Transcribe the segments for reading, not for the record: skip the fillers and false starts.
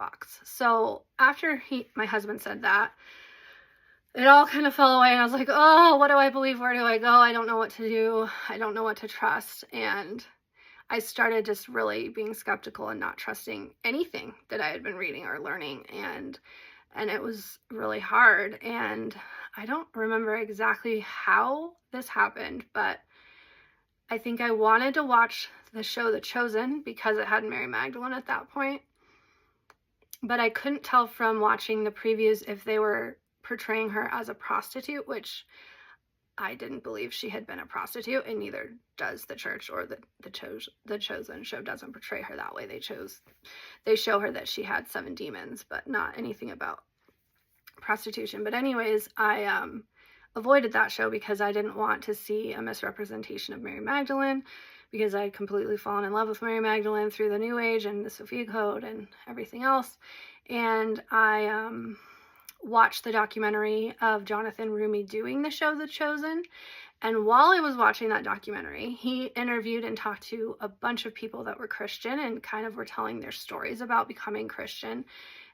box. So after my husband said that, it all kind of fell away, and I was like, oh, what do I believe? Where do I go? I don't know what to do. I don't know what to trust. And I started just really being skeptical and not trusting anything that I had been reading or learning. And it was really hard. And I don't remember exactly how this happened, but I think I wanted to watch the show The Chosen because it had Mary Magdalene at that point. But I couldn't tell from watching the previews if they were portraying her as a prostitute, which I didn't believe she had been a prostitute, and neither does the church, or the Chosen show doesn't portray her that way. They show her that she had 7 demons, but not anything about prostitution. But anyways, I avoided that show because I didn't want to see a misrepresentation of Mary Magdalene, because I had completely fallen in love with Mary Magdalene through the New Age and the Sophia Code and everything else. And I watched the documentary of Jonathan Roumie doing the show The Chosen. And while I was watching that documentary, he interviewed and talked to a bunch of people that were Christian and kind of were telling their stories about becoming Christian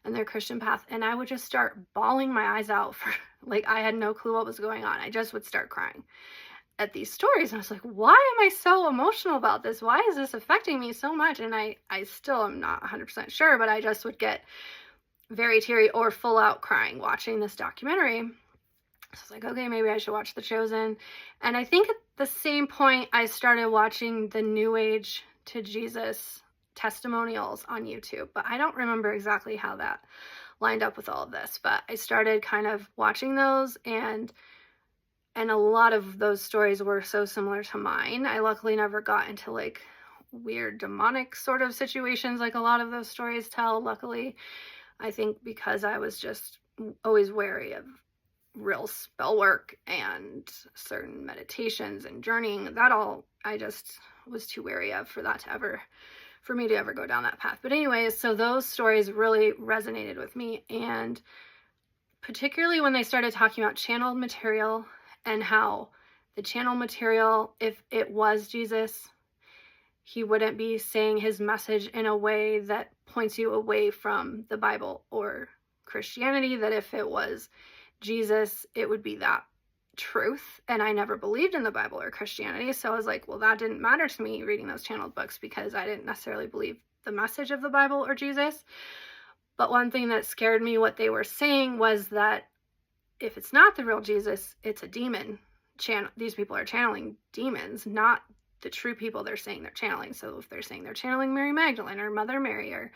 and their Christian path. And I would just start bawling my eyes out for, like, I had no clue what was going on. I just would start crying at these stories. And I was like, why am I so emotional about this? Why is this affecting me so much? And I still am not 100% sure, but I just would get very teary or full out crying watching this documentary. So I was like, okay, maybe I should watch The Chosen. And I think at the same point, I started watching the New Age to Jesus testimonials on YouTube, but I don't remember exactly how that lined up with all of this. But I started kind of watching those, and a lot of those stories were so similar to mine. I luckily never got into like weird demonic sort of situations like a lot of those stories tell, luckily. I think because I was just always wary of real spell work and certain meditations and journeying, that all I just was too wary of for me to ever go down that path. But anyways, so those stories really resonated with me, and particularly when they started talking about channeled material and how the channel material, if it was Jesus, he wouldn't be saying his message in a way that points you away from the Bible or Christianity, that if it was Jesus, it would be that truth. And I never believed in the Bible or Christianity, so I was like, well, that didn't matter to me reading those channeled books, because I didn't necessarily believe the message of the Bible or Jesus. But one thing that scared me, what they were saying, was that if it's not the real Jesus, it's a demon channel. These people are channeling demons, not the true people they're saying they're channeling. So if they're saying they're channeling Mary Magdalene or Mother Mary or